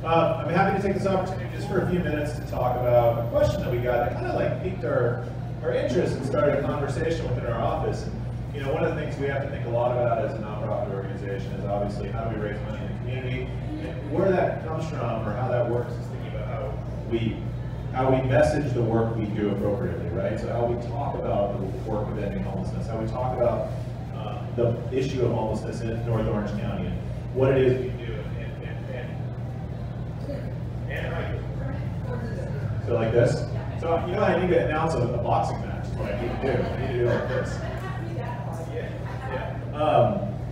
I'm happy to take this opportunity just for a few minutes to talk about a question that we got that kind of like piqued our interest and started a conversation within our office. And, you know, one of the things we have to think a lot about as a nonprofit organization is obviously how do we raise money in the community, and where that comes from or how that works is thinking about how we message the work we do appropriately, right? So how we talk about the work of ending homelessness, how we talk about the issue of homelessness in North Orange County and what it is we do. So like this. So you know I need to announce a boxing match is what I need to do. I need to do it like this. Yeah.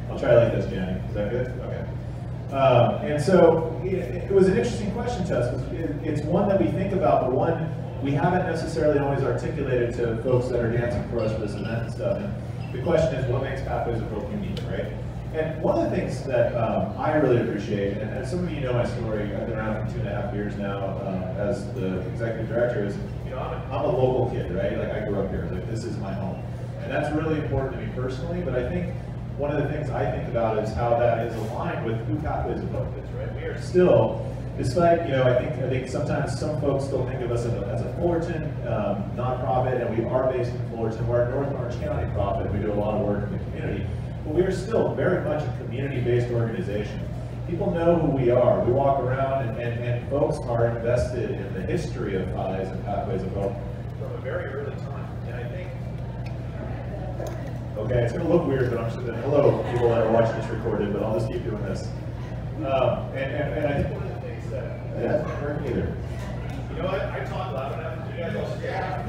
I'll try like this, Jenny. Is that good? Okay. And so it was an interesting question to us. It's one that we think about, but one we haven't necessarily always articulated to folks that are dancing for us for this event and stuff. And the question is, what makes Pathways of Hope unique, right? And one of the things that I really appreciate, and some of you know my story, I've been around for 2.5 years now as the executive director, is, you know, I'm a local kid, right? Like I grew up here, like this is my home. And that's really important to me personally, but I think one of the things I think about is how that is aligned with who Pathways of Hope is, right? We are still, despite, you know, I think sometimes some folks still think of us as a Fullerton nonprofit, and we are based in Fullerton. We're a North Orange County profit. We do a lot of work in the community. But we are still very much a community-based organization. People know who we are. We walk around and folks are invested in the history of PIES and Pathways of Hope from a very early time. And I think, okay, it's going to look weird, but I'm just hello people that are watching this recorded, but I'll just keep doing this. And I think one of the things that hasn't worked either. You know what? I talk loud enough. You guys all yeah.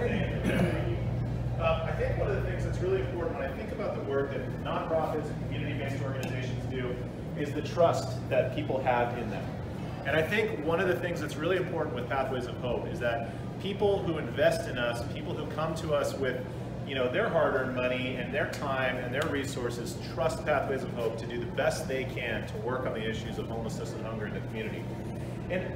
I think one of the things that's really important when I think about the work that nonprofits and community-based organizations do is the trust that people have in them. And I think one of the things that's really important with Pathways of Hope is that people who invest in us, people who come to us with, you know, their hard-earned money and their time and their resources, trust Pathways of Hope to do the best they can to work on the issues of homelessness and hunger in the community. And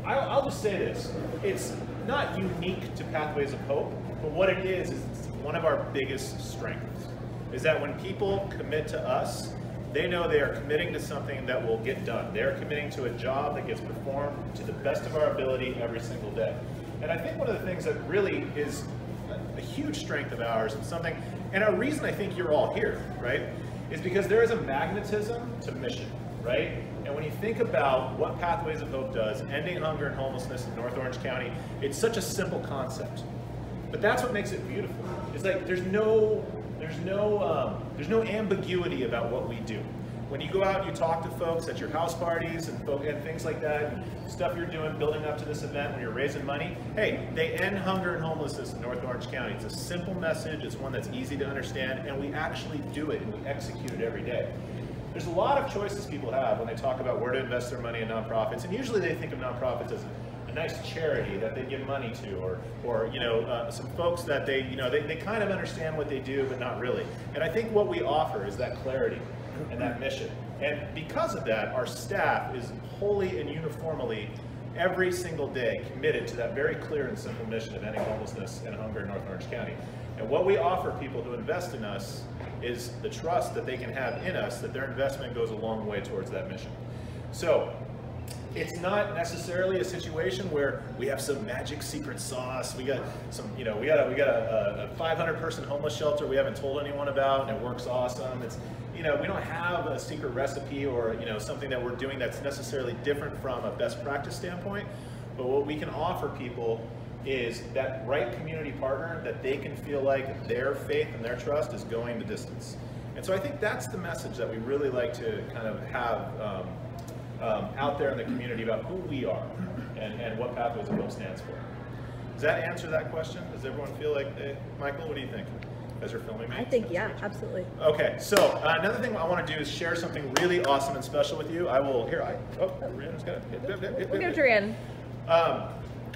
I'll just say this, it's not unique to Pathways of Hope, but what it is it's one of our biggest strengths, is that when people commit to us, they know they are committing to something that will get done. They're committing to a job that gets performed to the best of our ability every single day. And I think one of the things that really is a huge strength of ours and something, and a reason I think you're all here, right, is because there is a magnetism to mission, right? And when you think about what Pathways of Hope does, ending hunger and homelessness in North Orange County, it's such a simple concept. But that's what makes it beautiful. It's like there's no ambiguity about what we do. When you go out and you talk to folks at your house parties and things like that, and stuff you're doing building up to this event when you're raising money, hey, they end hunger and homelessness in North Orange County. It's a simple message, it's one that's easy to understand, and we actually do it and we execute it every day. There's a lot of choices people have when they talk about where to invest their money in nonprofits, and usually they think of nonprofits as a nice charity that they give money to, or you know, some folks that they kind of understand what they do, but not really. And I think what we offer is that clarity and that mission. And because of that, our staff is wholly and uniformly, every single day, committed to that very clear and simple mission of ending homelessness and hunger in North Orange County. And what we offer people who invest in us is the trust that they can have in us, that their investment goes a long way towards that mission. So, it's not necessarily a situation where we have some magic secret sauce. We got some, you know, we got a 500-person homeless shelter we haven't told anyone about, and it works awesome. It's, you know, we don't have a secret recipe or, you know, something that we're doing that's necessarily different from a best practice standpoint. But what we can offer people is that right community partner that they can feel like their faith and their trust is going the distance. And so I think that's the message that we really like to kind of have out there in the community about who we are and what Pathways of Hope stands for. Does that answer that question? Does everyone feel like, hey, Michael, what do you think as you're filming me? I think, yeah, absolutely. Okay, so another thing I want to do is share something really awesome and special with you. Rihanna's got it. We'll go to Rihanna.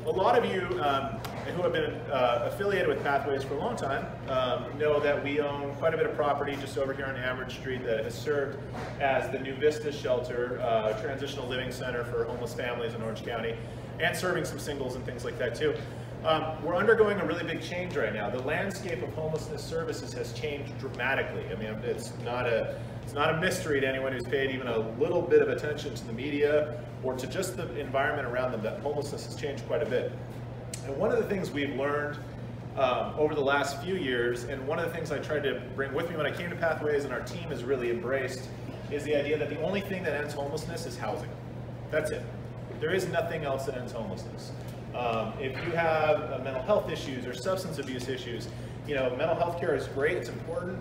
A lot of you who have been affiliated with Pathways for a long time know that we own quite a bit of property just over here on Amherst Street that has served as the New Vista Shelter, transitional living center for homeless families in Orange County, and serving some singles and things like that too. We're undergoing a really big change right now. The landscape of homelessness services has changed dramatically. I mean, it's not a It's not a mystery to anyone who's paid even a little bit of attention to the media or to just the environment around them that homelessness has changed quite a bit. And one of the things we've learned over the last few years, and one of the things I tried to bring with me when I came to Pathways and our team has really embraced, is the idea that the only thing that ends homelessness is housing. That's it. There is nothing else that ends homelessness. If you have mental health issues or substance abuse issues, mental health care is great, it's important.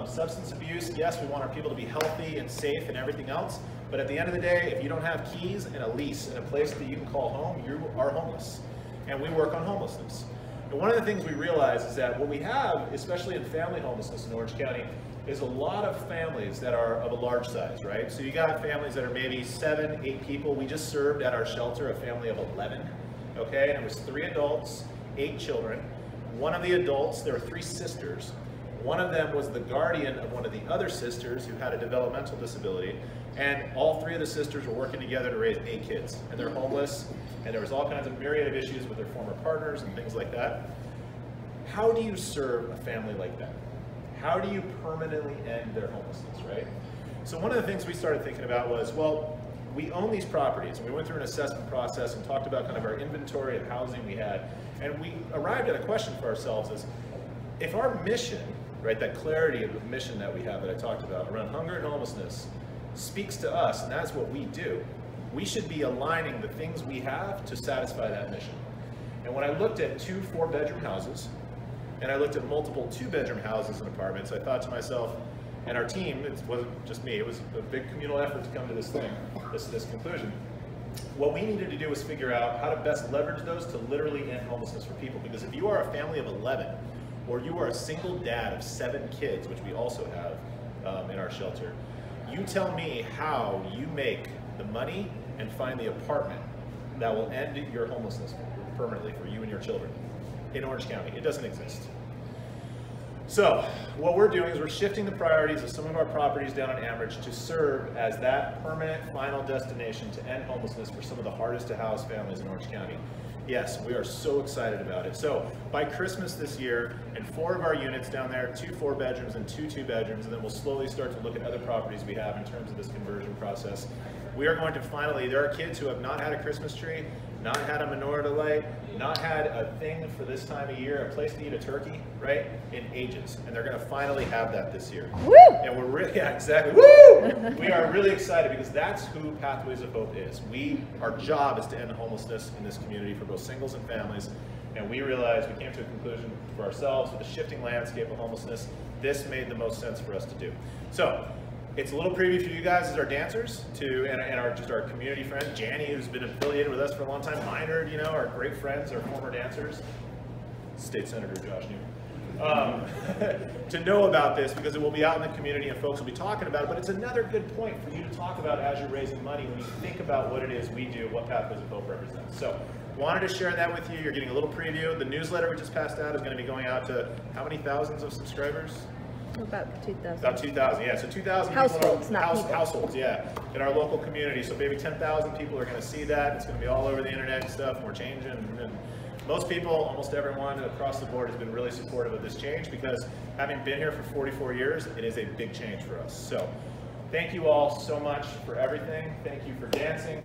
Substance abuse, yes, we want our people to be healthy and safe and everything else, but at the end of the day, if you don't have keys and a lease and a place that you can call home, you are homeless. And we work on homelessness. And one of the things we realize is that what we have, especially in family homelessness in Orange County, is a lot of families that are of a large size, right? So you got families that are maybe 7, 8 people. We just served at our shelter a family of 11, okay? And it was 3 adults, 8 children. One of the adults, there were 3 sisters. One of them was the guardian of one of the other sisters who had a developmental disability, and all 3 of the sisters were working together to raise 8 kids, and they're homeless, and there was all kinds of myriad of issues with their former partners and things like that. How do you serve a family like that? How do you permanently end their homelessness, right? So one of the things we started thinking about was, well, we own these properties, and we went through an assessment process and talked about kind of our inventory of housing we had, and we arrived at a question for ourselves is, if our mission, right, that clarity of the mission that we have that I talked about around hunger and homelessness speaks to us, and that's what we do, we should be aligning the things we have to satisfy that mission. And when I looked at 2 4-bedroom houses, and I looked at multiple 2-bedroom houses and apartments, I thought to myself, and our team, it wasn't just me, it was a big communal effort to come to this conclusion. What we needed to do was figure out how to best leverage those to literally end homelessness for people. Because if you are a family of 11, or you are a single dad of 7 kids, which we also have in our shelter, you tell me how you make the money and find the apartment that will end your homelessness permanently for you and your children in Orange County. It doesn't exist. So what we're doing is we're shifting the priorities of some of our properties down in Amherst to serve as that permanent final destination to end homelessness for some of the hardest to house families in Orange County. Yes, we are so excited about it. So by Christmas this year, in 4 of our units down there, 2 4-bedrooms and 2 2-bedrooms, and then we'll slowly start to look at other properties we have in terms of this conversion process. We are going to finally, there are kids who have not had a Christmas tree, not had a menorah light, not had a thing for this time of year, a place to eat a turkey, right, in ages. And they're going to finally have that this year. Woo! And we're really, yeah, exactly, woo! We are really excited because that's who Pathways of Hope is. Our job is to end homelessness in this community for both singles and families. And we realized, we came to a conclusion for ourselves with the shifting landscape of homelessness, this made the most sense for us to do. So, it's a little preview for you guys as our dancers, and our community friend, Janny, who's been affiliated with us for a long time, Minard, our great friends, our former dancers, State Senator Josh Newman, to know about this because it will be out in the community and folks will be talking about it, but it's another good point for you to talk about as you're raising money when you think about what it is we do, what Pathways of Hope represents. So, wanted to share that with you. You're getting a little preview. The newsletter we just passed out is going to be going out to how many thousands of subscribers? About 2,000. About 2,000, yeah. So 2,000 households, not people. Households, yeah, in our local community. So maybe 10,000 people are going to see that. It's going to be all over the internet and stuff, and we're changing. And most people, almost everyone across the board has been really supportive of this change because having been here for 44 years, it is a big change for us. So thank you all so much for everything. Thank you for dancing.